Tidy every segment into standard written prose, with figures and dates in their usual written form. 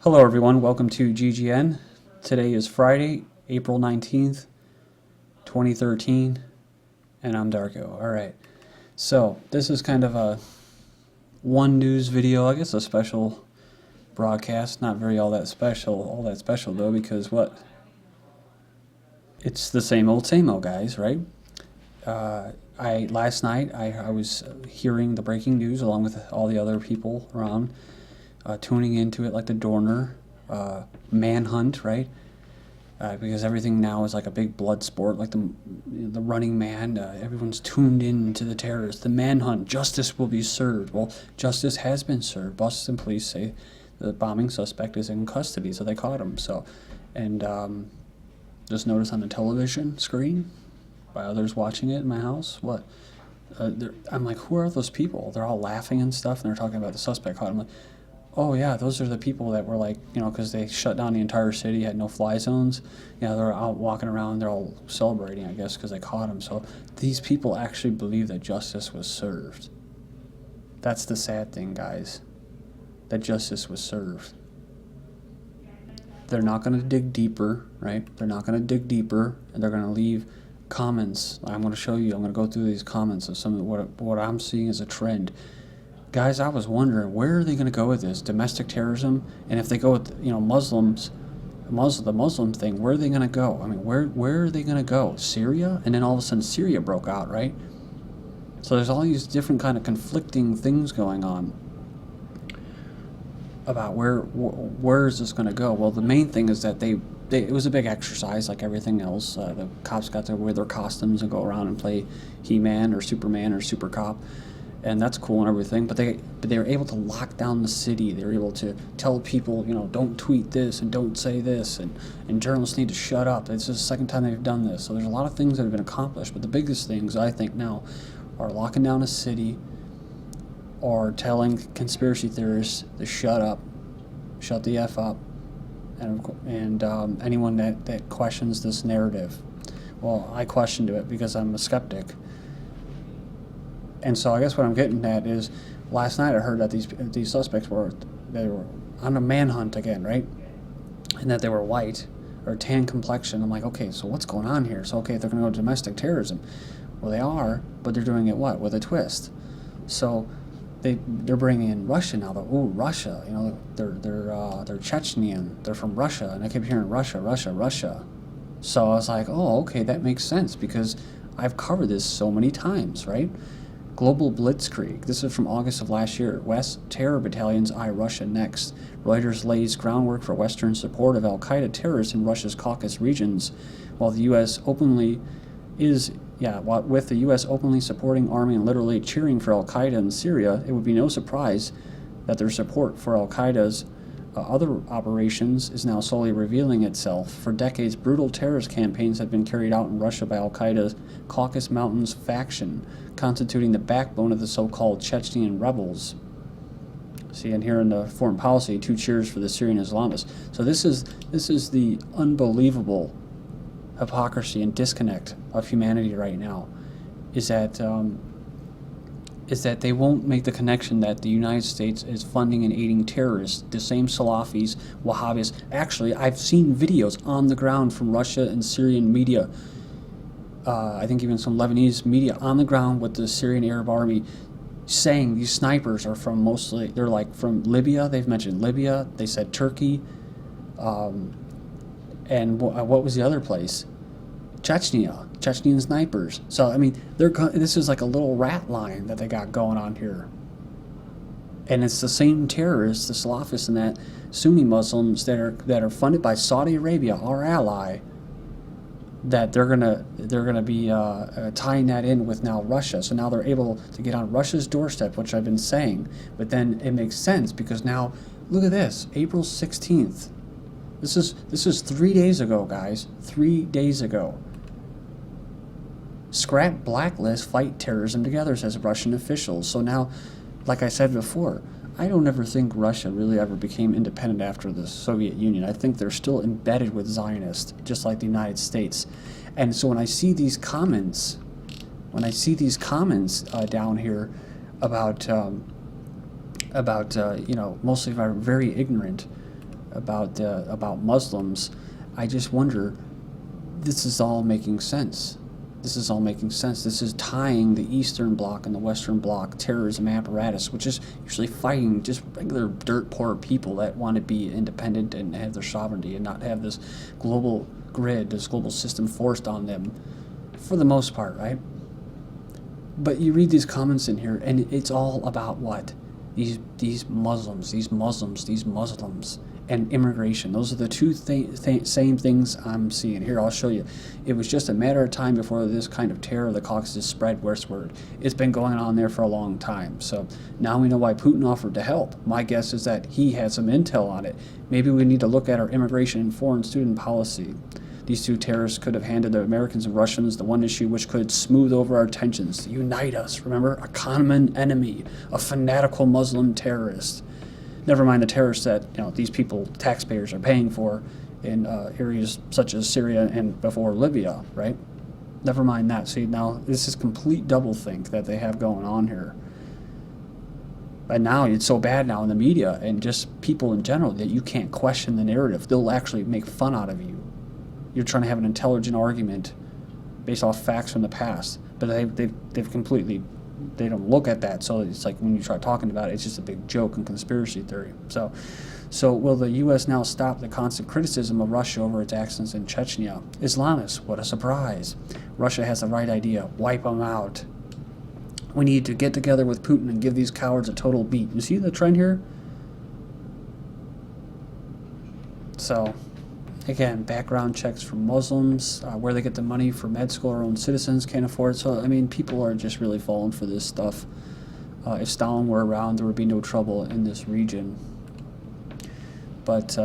Hello everyone, welcome to GGN. Today is Friday, April 19th, 2013, and I'm Darko. Alright, so this is kind of a one news video, I guess a special broadcast. Not very all that special though, because what? It's the same old guys, right? Last night I was hearing the breaking news along with all the other people around, tuning into it like the Dorner manhunt, right? Because everything now is like a big blood sport, like the Running Man. Everyone's tuned in to the terrorists, the manhunt. Justice will be served. Well, justice has been served. Boston police say the bombing suspect is in custody, so they caught him. So, and just notice on the television screen by others watching it in my house, what? I'm like, who are those people? They're all laughing and stuff, and they're talking about the suspect caught him. Like, oh yeah, those are the people that were like, you know, because they shut down the entire city, had no fly zones. Yeah, they're out walking around, they're all celebrating, I guess, because they caught him. So these people actually believe that justice was served. That's the sad thing, guys, that justice was served. They're not going to dig deeper, right? They're not going to dig deeper, and they're going to leave comments. I'm going to show you, I'm going to go through these comments of some of what I'm seeing as a trend. Guys, I was wondering, where are they going to go with this? Domestic terrorism? And if they go with, you know, the Muslim thing, where are they going to go? I mean, where are they going to go? Syria? And then all of a sudden Syria broke out, right? So there's all these different kind of conflicting things going on about where is this going to go. Well, the main thing is that it was a big exercise like everything else. The cops got to wear their costumes and go around and play He-Man or Superman or Super Cop. And that's cool and everything, but they were able to lock down the city. They were able to tell people, you know, don't tweet this and don't say this, and journalists need to shut up. It's the second time they've done this. So there's a lot of things that have been accomplished, but the biggest things, I think, now are locking down a city or telling conspiracy theorists to shut up, shut the F up, and anyone that questions this narrative. Well, I questioned it because I'm a skeptic. And so I guess what I'm getting at is, last night I heard that these suspects were on a manhunt again, right? And that they were white or tan complexion. I'm like, okay, so what's going on here? So okay, they're going to go to domestic terrorism. Well, they are, but they're doing it what? With a twist. So they're bringing in Russia now. Ooh, Russia. You know, they're Chechnyan. They're from Russia, and I keep hearing Russia, Russia, Russia. So I was like, oh, okay, that makes sense because I've covered this so many times, right? Global Blitzkrieg. This is from August of last year. West terror battalions eye Russia next. Reuters lays groundwork for Western support of al-Qaeda terrorists in Russia's Caucasus regions, while the U.S. openly with the U.S. openly supporting army and literally cheering for al-Qaeda in Syria, it would be no surprise that their support for al-Qaeda's other operations is now slowly revealing itself. For decades, brutal terrorist campaigns have been carried out in Russia by al-Qaeda's Caucasus Mountains faction, constituting the backbone of the so-called Chechen rebels. See, and here in the foreign policy, 2 cheers for the Syrian Islamists. So this is the unbelievable hypocrisy and disconnect of humanity right now, is that they won't make the connection that the United States is funding and aiding terrorists, the same Salafis, Wahhabis. Actually, I've seen videos on the ground from Russia and Syrian media, I think even some Lebanese media on the ground with the Syrian Arab army, saying these snipers are from they're like from Libya. They've mentioned Libya, they said Turkey, and what was the other place? Chechnyan snipers. So I mean, this is like a little rat line that they got going on here, and it's the same terrorists, the Salafists and that Sunni Muslims that are funded by Saudi Arabia, our ally, that they're gonna be tying that in with now Russia. So now they're able to get on Russia's doorstep, which I've been saying. But then it makes sense because now look at this, April 16th. This is 3 days ago, guys. 3 days ago. Scrap blacklist, fight terrorism together, says Russian officials. So now, like I said before, I don't ever think Russia really ever became independent after the Soviet Union. I think they're still embedded with Zionists, just like the United States. And so when I see these comments, down here about you know, mostly very ignorant about Muslims, I just wonder, this is all making sense. This is all making sense. This is tying the Eastern Bloc and the Western Bloc terrorism apparatus, which is usually fighting just regular dirt poor people that want to be independent and have their sovereignty and not have this global grid, this global system forced on them, for the most part, right? But you read these comments in here, and it's all about what? These Muslims, and immigration. Those are the two same things I'm seeing. Here, I'll show you. It was just a matter of time before this kind of terror of the Caucasus spread westward. It's been going on there for a long time. So now we know why Putin offered to help. My guess is that he had some intel on it. Maybe we need to look at our immigration and foreign student policy. These two terrorists could have handed the Americans and Russians the one issue which could smooth over our tensions, unite us. Remember, a common enemy, a fanatical Muslim terrorist. Never mind the terrorists that these people, taxpayers, are paying for in areas such as Syria and before Libya, right? Never mind that. See, now this is complete doublethink that they have going on here. And now it's so bad now in the media and just people in general that you can't question the narrative. They'll actually make fun out of you. You're trying to have an intelligent argument based off facts from the past, but they've completely. They don't look at that, so it's like when you try talking about it, it's just a big joke and conspiracy theory. So will the U.S. now stop the constant criticism of Russia over its actions in Chechnya? Islamists, what a surprise. Russia has the right idea. Wipe them out. We need to get together with Putin and give these cowards a total beat. You see the trend here? So, again, background checks for Muslims, where they get the money for med school our own citizens can't afford. So, I mean, people are just really falling for this stuff. If Stalin were around, there would be no trouble in this region. But,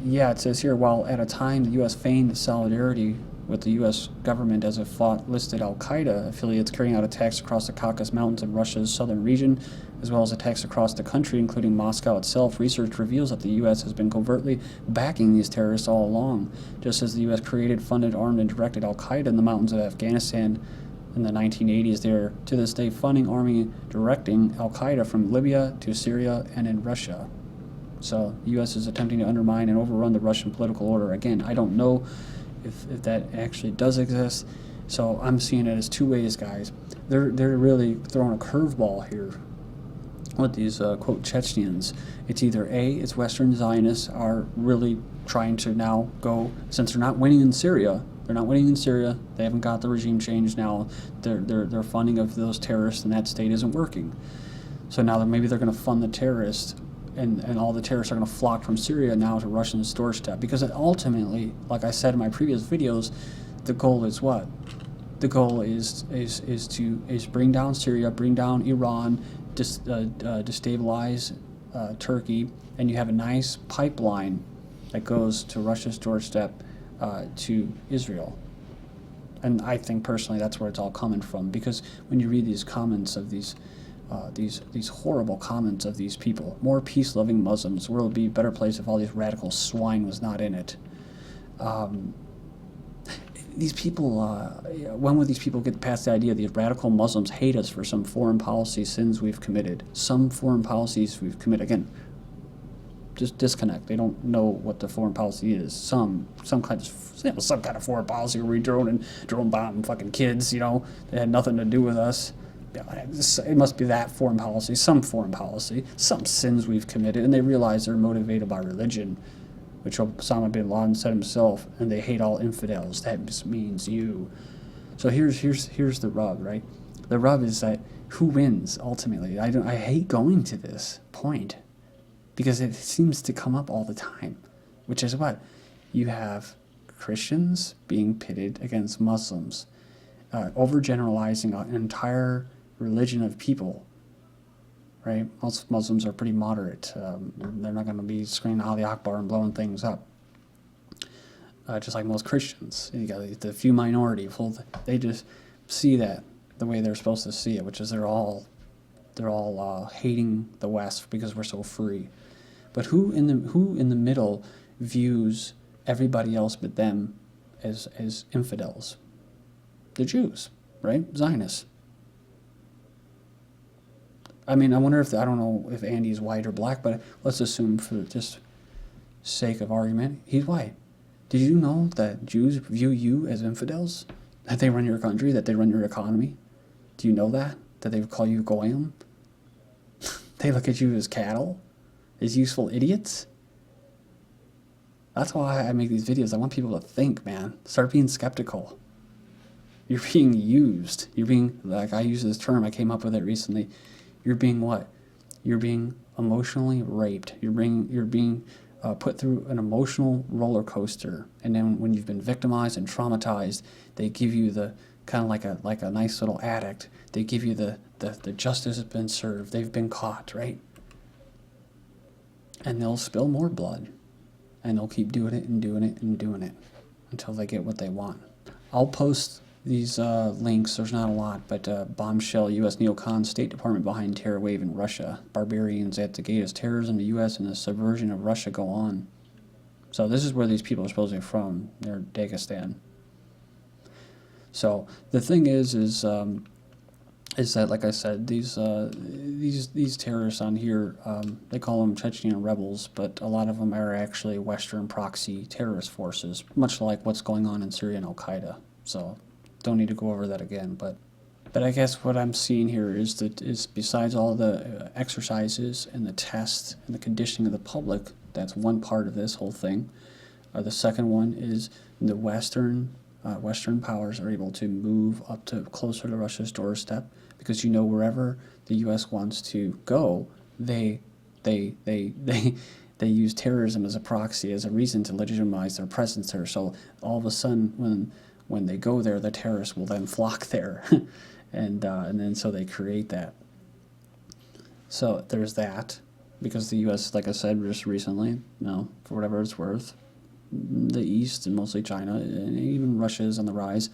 yeah, it says here, while at a time the U.S. feigned solidarity with the U.S. government as it fought listed al-Qaeda affiliates carrying out attacks across the Caucasus Mountains in Russia's southern region, as well as attacks across the country, including Moscow itself, research reveals that the U.S. has been covertly backing these terrorists all along, just as the U.S. created, funded, armed, and directed al-Qaeda in the mountains of Afghanistan in the 1980s. They are, to this day, funding, arming, and directing al-Qaeda from Libya to Syria and in Russia. So the U.S. is attempting to undermine and overrun the Russian political order. Again, I don't know if that actually does exist. So I'm seeing it as two ways, guys. They're really throwing a curveball here with these, quote, Chechens. It's either A, it's Western Zionists are really trying to now go, since they're not winning in Syria, they haven't got the regime change now, their funding of those terrorists in that state isn't working. So now maybe they're going to fund the terrorists, and all the terrorists are going to flock from Syria now to Russia's doorstep. Because ultimately, like I said in my previous videos, the goal is what? The goal is bring down Syria, bring down Iran, destabilize Turkey, and you have a nice pipeline that goes to Russia's doorstep to Israel. And I think personally that's where it's all coming from, because when you read these comments of these horrible comments of these people, more peace-loving Muslims, the world would be a better place if all these radical swine was not in it. These people, when would these people get past the idea that radical Muslims hate us for some foreign policy sins we've committed? Some foreign policies we've committed. Again, just disconnect. They don't know what the foreign policy is. Some kind of foreign policy where we drone bomb fucking kids, that had nothing to do with us. It must be that foreign policy, some sins we've committed, and they realize they're motivated by religion, which Osama bin Laden said himself, and they hate all infidels. That just means you. So here's the rub, right? The rub is that who wins ultimately? I hate going to this point because it seems to come up all the time, which is what? You have Christians being pitted against Muslims, overgeneralizing an entire religion of people, right? Most Muslims are pretty moderate. They're not going to be screaming Ali Akbar and blowing things up, just like most Christians. You got the few minority, they just see that the way they're supposed to see it, which is they're all hating the West because we're so free. But who in the middle views everybody else but them as infidels? The Jews, right? Zionists. I mean, I wonder I don't know if Andy is white or black, but let's assume for just sake of argument, he's white. Did you know that Jews view you as infidels? That they run your country, that they run your economy? Do you know that? That they call you goyim? They look at you as cattle? As useful idiots? That's why I make these videos. I want people to think, man. Start being skeptical. You're being used. You're being, like I use this term, I came up with it recently. You're being what? You're being emotionally raped. You're being put through an emotional roller coaster. And then when you've been victimized and traumatized, they give you the, kind of like a nice little addict, they give you the justice has been served. They've been caught, right? And they'll spill more blood. And they'll keep doing it and doing it and doing it until they get what they want. I'll post these links. There's not a lot, but Bombshell, U.S. neocon, State Department behind terror wave in Russia. Barbarians at the gate as terrorism, the U.S. and the subversion of Russia go on. So this is where these people are supposedly from. They're Dagestan. So the thing is that, like I said, these terrorists on here, they call them Chechen rebels, but a lot of them are actually Western proxy terrorist forces, much like what's going on in Syria and Al-Qaeda. So don't need to go over that again, but I guess what I'm seeing here is besides all the exercises and the tests and the conditioning of the public, that's one part of this whole thing. The second one is the Western powers are able to move up to closer to Russia's doorstep, because wherever the U.S. wants to go, they use terrorism as a proxy, as a reason to legitimize their presence there. So all of a sudden, when they go there, the terrorists will then flock there, and then so they create that. So there's that, because the U.S., like I said just recently, for whatever it's worth, the East and mostly China and even Russia is on the rise,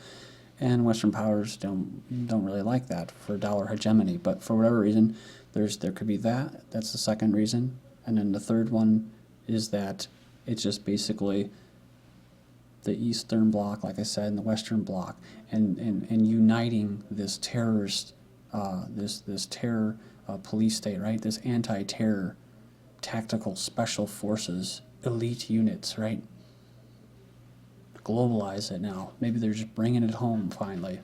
and Western powers don't really like that for dollar hegemony. But for whatever reason, there could be that. That's the second reason, and then the third one is that it's just basically the Eastern Bloc, like I said, and the Western Bloc, and uniting this terrorist, this terror police state, right? This anti-terror tactical special forces elite units, right? Globalize it now. Maybe they're just bringing it home finally,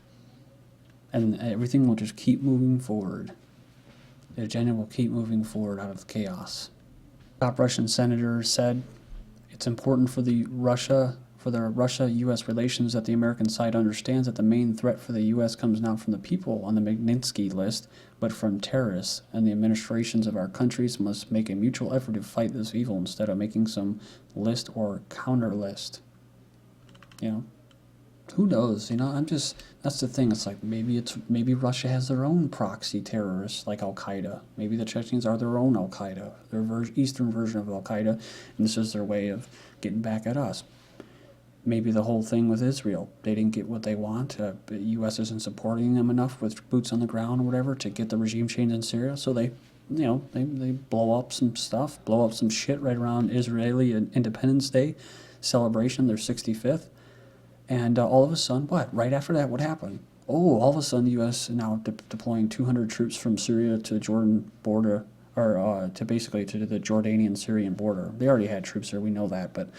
and everything will just keep moving forward. The agenda will keep moving forward out of chaos. Top Russian senator said it's important for the Russia-U.S. relations that the American side understands that the main threat for the U.S. comes not from the people on the Magnitsky list, but from terrorists, and the administrations of our countries must make a mutual effort to fight this evil instead of making some list or counter list. Who knows? That's the thing. It's like maybe Russia has their own proxy terrorists like Al-Qaeda. Maybe the Chechens are their own Al-Qaeda, their eastern version of Al-Qaeda, and this is their way of getting back at us. Maybe the whole thing with Israel, they didn't get what they want. The U.S. isn't supporting them enough with boots on the ground or whatever to get the regime change in Syria, so they blow up some stuff, blow up some shit right around Israeli Independence Day celebration, their 65th. And all of a sudden, right after that, what happened? All of a sudden, the U.S. now deploying 200 troops from Syria to the Jordan border, or to the Jordanian-Syrian border. They already had troops there, we know that, but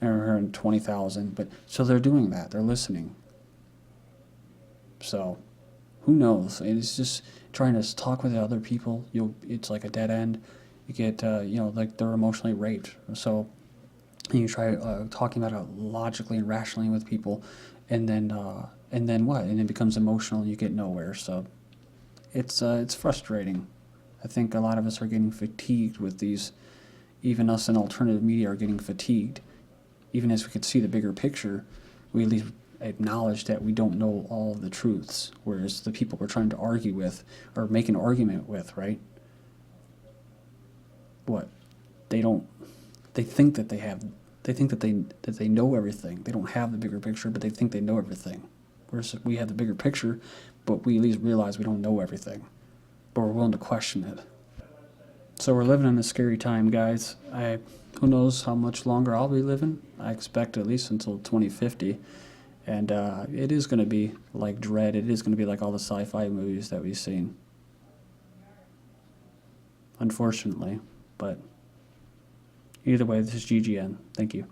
around 20,000. But so they're doing that, they're listening. So, who knows? It's just trying to talk with other people. It's like a dead end. You get, like they're emotionally raped. So you try talking about it logically and rationally with people, and then what? And it becomes emotional, and you get nowhere. So it's frustrating. I think a lot of us are getting fatigued with these. Even us in alternative media are getting fatigued. Even as we could see the bigger picture, we at least acknowledge that we don't know all of the truths, whereas the people we're trying to argue with or make an argument with, right? What? They think that they know everything. They don't have the bigger picture, but they think they know everything. Whereas we have the bigger picture, but we at least realize we don't know everything. But we're willing to question it. So we're living in a scary time, guys. Who knows how much longer I'll be living. I expect at least until 2050. And it is going to be like Dread. It is going to be like all the sci-fi movies that we've seen. Unfortunately. But Either way, this is GGN. Thank you.